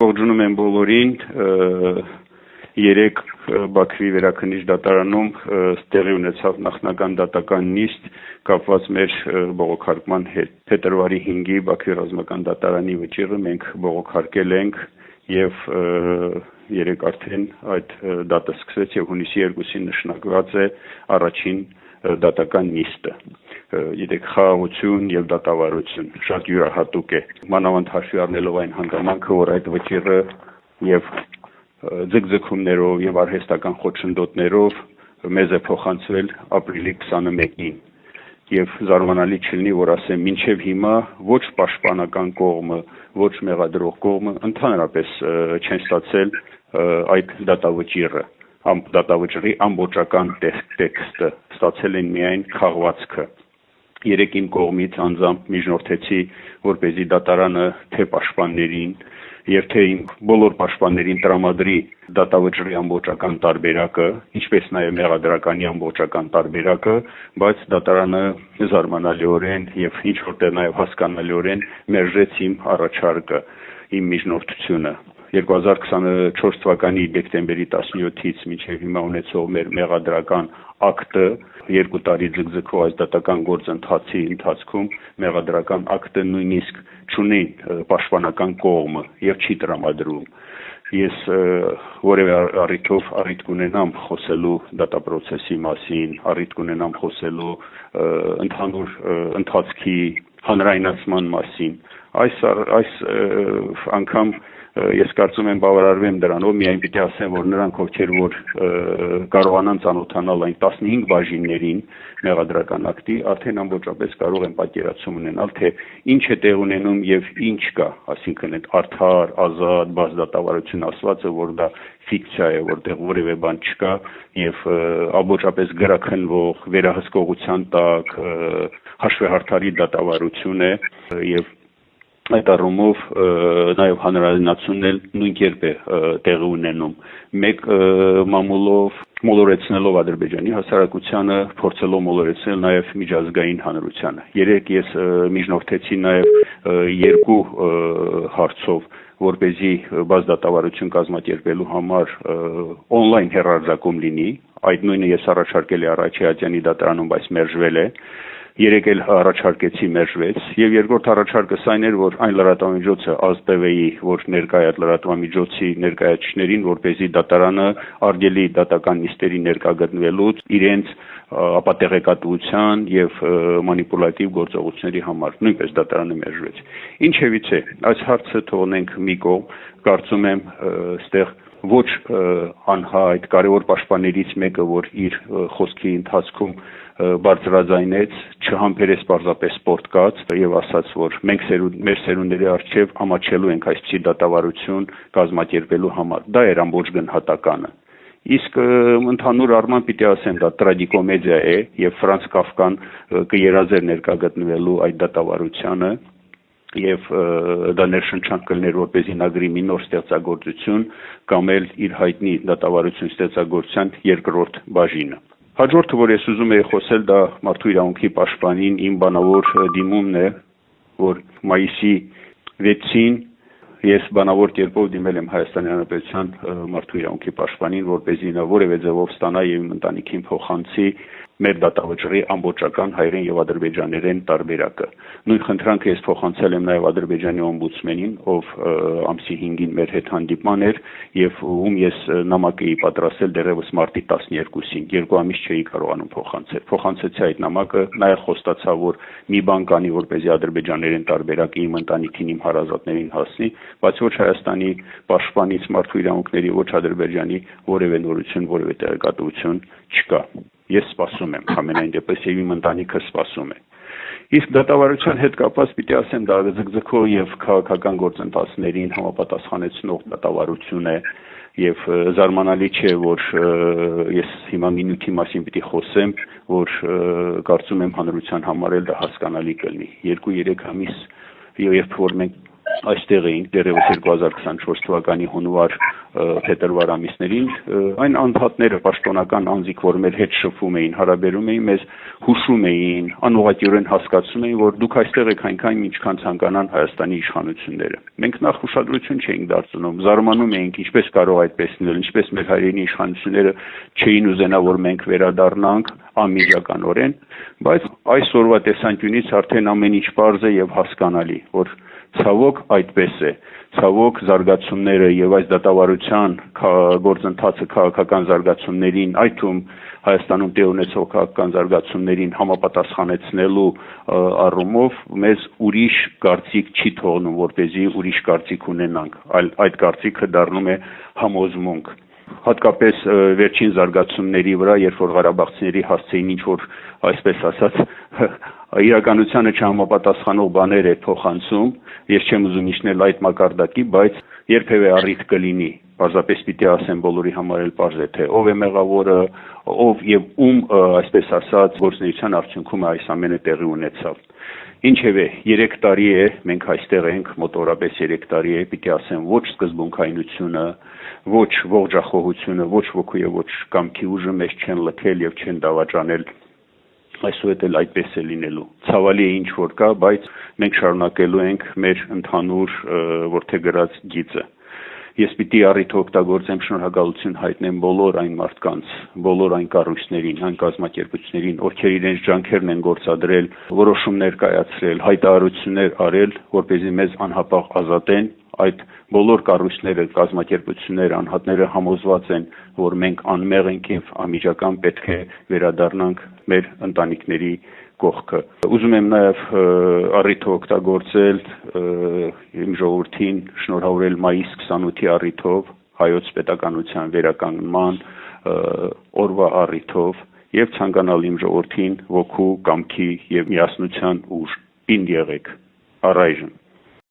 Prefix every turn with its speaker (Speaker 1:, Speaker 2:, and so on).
Speaker 1: Ողջունում եմ բոլորին, երեկ Բաքվի վերաքննիչ դատարանում տեղի ունեցավ նախնական դատական նիստ կապված մեր բողոքարկման հետ։ Փետրվարի 5-ի Բաքվի ռազմական դատարանի վճիռը մենք բողոքարկել ենք եւ երեկ արդեն այդ դատը սկսեց եւ հունիսի 2-ին նշանակված է առաջին դատական նիստը։ Երեք խաղաղություն եւ դատավարություն շատ յուրահատուկ է, մանավանդ հաշվի առնելով այն հանգամանքը, որ այդ վճիռը եւ ձգձգումներով եւ արհեստական խոչընդոտներով մեզ է փոխանցվել ապրիլի 21-ին եւ զարմանալի չլինի, որ ասեմ, մինչեւ հիմա ոչ պաշտպանական կողմը, ոչ մեղադրող կողմը ընդհանրապես չեն ստացել այդ դատավճիռը, դատավճռի ամբողջական տեքստը, ստացել են միայն քաղվածքը։ Երեկ իմ կողմից անձամբ միջնորդեցի, որպեսզի դատարանը թե պաշտպաններին եւ թե բոլոր պաշտպաններին տրամադրի դատավճռի ամբողջական տարբերակը, ինչպես նաեւ մեղադրականի ամբողջական տարբերակը, բայց դատարանը զարմանալիորեն եւ ինչ որտեղ նաեւ հասկանալիորեն մերժեց իմ առաջարկը, իմ միջնորդությունը։ 2024 թվականի դեկտեմբերի 17-ից մինչև հիմա ունեցող մեր մեղադրական ակտը 2 տարի ձգձգող այս դատական գործընթացի ընթացքում մեղադրական ակտը նույնիսկ չունի պաշտպանական կողմը եւ չի տրամադրում։ Ես որևէ առիթով առիթ կունենամ խոսելու դատապրոցեսի մասին, առիթ կունենամ խոսելու ընդհանուր ընթացքի հանրայնացման մասին։ Այս անգամ ես կարծում եմ բավարարվեմ դրանով, միայն պիտի ասեմ, որ նրանք ովքեր որ կարողանան ծանոթանալ այն 15 բաժիններին մեղադրական ակտի, արդեն ամբողջապես կարող են պատկերացում ունենալ, թե ինչ է տեղ ունենում եւ ինչ կա, այսինքն այդ արդար, ազատ, բաց դատավարություն ասվածը, որ դա ֆիկցիա է, որտեղ որևէ բան չկա եւ ամբողջապես գրաքննվող, վերահսկողության տակ հաշվեհարթարի դատավարություն է եւ այդ առումով նաև հանրայնացումն էլ նույն կերպ է տեղի ունենում։ Մեկ մամուլով մոլորեցնելով Ադրբեջանի հասարակությանը, փորձելով մոլորեցնել նաև միջազգային հանրությանը։ Երեկ ես միջնորդեցի նաև երկու հարցով, որպեսզի բաց դատավարություն կազմակերպելու համար on-line հեռարձակում լինի։ Այդ նույնը ես առաջարկել եմ Արարատյանի դատարանում, բայց մերժվել է։ Երեկ էլ առաջարկեցի մերժվեց եւ երկրորդ առաջարկս այն էր, որ այն լրատվամիջոցը ԱԶՏՎ-ի, որ ներկայ է լրատվամիջոցի ներկայացուցիչներին, որպեսզի դատարանը արգելի դատական նիստերի ներկա գտնվելուց իրենց ապատեղեկատվության եւ մանիպուլատիվ գործողությունների համար նույնպես դատարանը մերժվեց։ Ինչևիցե, այս հարցը թողնենք մի կողմ, կարծում եմ, այստեղ ոչ անհայտ կարևոր պաշտպաններից մեկը, որ իր խոսքի ընթացքում բարձրաձայնեց, չհամբերեց պարզապես սպորտկաց եւ ասաց, որ մենք մեր սերունդների առջեւ ամաչելու ենք այսպիսի դատավարություն կազմակերպելու համար։ Դա էր ամբողջ գնահատականը։ Իսկ ընդհանուր առմամբ պիտի ասեմ, դա տրագիկոմեդիա է եւ Ֆրանց Կաֆկան կերազեր ներկա գտնվելու այդ դատավարությանը եւ դա ներշնչանք կլներ, որպեսզի նա գրի մի նոր ստեղծագործություն կամ էլ իր հայտնի դատավարություն ստեղծագործության երկրորդ բաժինը։ Հաջորդը, որ ես ուզում եի խոսել, դա մարդու իրավունքի պաշտպանին իմ բանավոր դիմումն է, որ մայիսի 6-ին ես բանավոր կերպով դիմել եմ Հայաստանի Հանրապետության մարդու իրավունքի պաշտպանին, որպեսզի նա որևէ ձևով ստանա եւ իմ ընտանիքին փոխանցի մեր դատավճռի ամբողջական հայերեն եւ ադրբեջաներեն տարբերակը։ Նույն խնդրանքը ես փոխանցել եմ նաեւ Ադրբեջանի օմբուդսմենին, ով ամսի 5-ին մեր հետ հանդիպման էր եւ ում ես նամակ էի պատրաստել դեռևս մարտի 12-ին, 2 ամիս չէի կարողանում փոխանցել։ Փոխանցեցի այդ նամակը, նաեւ խոստացա, որ մի բան կանի, որպեսզի ադրբեջաներեն տարբերակը իմ ընտանիքին, իմ հարազատներին հասնի, բայց ոչ Հայաստանի պաշտպանից մարդու իրավունքների, ոչ Ադրբեջանի որևէ նորություն, որևէ տեղեկատվություն չկա։ Ես սպասում եմ, ամենայն դեպս եւ իմ ընտանիքը սպասում է։ Իսկ դատավարության հետ կապված պիտի ասեմ, դա ձգձգող եւ քաղաքական գործընթացներին համապատասխանեցնող դատավարություն է եւ զարմանալի չէ, որ ես հիմա մինուտի մասին պիտի խոսեմ, որ կարծում եմ հանրության համար էլ դա հասկանալի կլինի։ 2-3 ամիս երբ որ մենք այստեղ էինք դեռևս 2024 թվականի հունվար-փետրվար ամիսներին, այն անդհատները պաշտոնական անձիկ, որ մեր հետ շփվում էին, հարաբերում էին, մեզ հուշում էին, անուղղակիորեն հասկացում էին, որ դուք այստեղ եք այնքան, ինչքան ցանկանան Հայաստանի իշխանությունները։ Մենք նախ ուշադրություն չէինք դարձնում, զարմանում էինք, ինչպես կարող այդպես լինել, ինչպես մեր հայրենի իշխանությունները չէին ուզենա, որ մենք վերադառնանք անմիջականորեն, բայց այսօրվա տեսանկյունից արդեն ամեն ինչ պարզ է եւ հասկանալի, որ ցավոք այդպես է, ցավոք զարգացումները եւ այս դատավարության գործընթացը քաղաքական զարգացումներին, այդ թվում Հայաստանում տեղ ունեցող քաղաքական զարգացումներին համապատասխանեցնելու առումով մեզ ուրիշ կարծիք չի թողնում, որպեսզի ուրիշ կարծիք ունենանք, այլ այդ կարծիքը դառնում է համոզմունք։ Հատկապես վերջին զարգացումների վրա, երբ որ ղարաբաղցիների հասցեին ինչ-որ, այսպես ասած, իրականությանը չհամապատասխանող բաներ է փոխանցում, ես չեմ ուզում իջնել այդ մակարդակի, բայց երբևէ առիթ կլինի, պարզապես պիտի ասեմ բոլորի համար էլ պարզ է, թե ով է մեղավորը, ով եւ ում, այսպես ասած, գործունեության արդյունքում այս ամենը տեղի ունեցավ։ Ինչևէ, 3 տարի է, մենք այստեղ ենք, մոտորապես 3 տարի է, պիտի ասեմ, ոչ սկզբունքայնությունը, ոչ ողջախոհությունը, ոչ ոգու եւ ոչ կամքի ուժը մեզ չեն լքել եւ չեն դավաճանել այսուհետ էլ այդպես է լինելու։ Ցավալի է ինչ որ կա, բայց մենք շարունակելու ենք մեր ընդհանուր որդեգրած գիծը։ Ես պիտի առիթը օգտագործեմ շնորհակալություն հայտնեմ բոլոր այն մարդկանց, բոլոր այն կառույցներին, այն կազմակերպություններին, ովքեր իրենց ջանքերն են գործադրել, որոշումներ կայացրել, հայտարարություններ արել, որպեսզի մեզ անհապաղ ազատեն, այդ բոլոր կառույցները, կազմակերպությունները, անհատները համոզված են, որ մենք անմեղ ենք եւ անմիջական պետք է վերադառնանք մեր ընտանիքների կողքը։ Ուզում եմ նաև առիթը օգտագործել իմ ժողովրդին շնորհավորել մայիս 28-ի առիթով հայոց պետականության վերականգնման օրվա առիթով եւ ցանկանալ իմ ժողովրդին ոգու, կամքի եւ միասնության ուժ։ Պինդ եղեք առայժմ։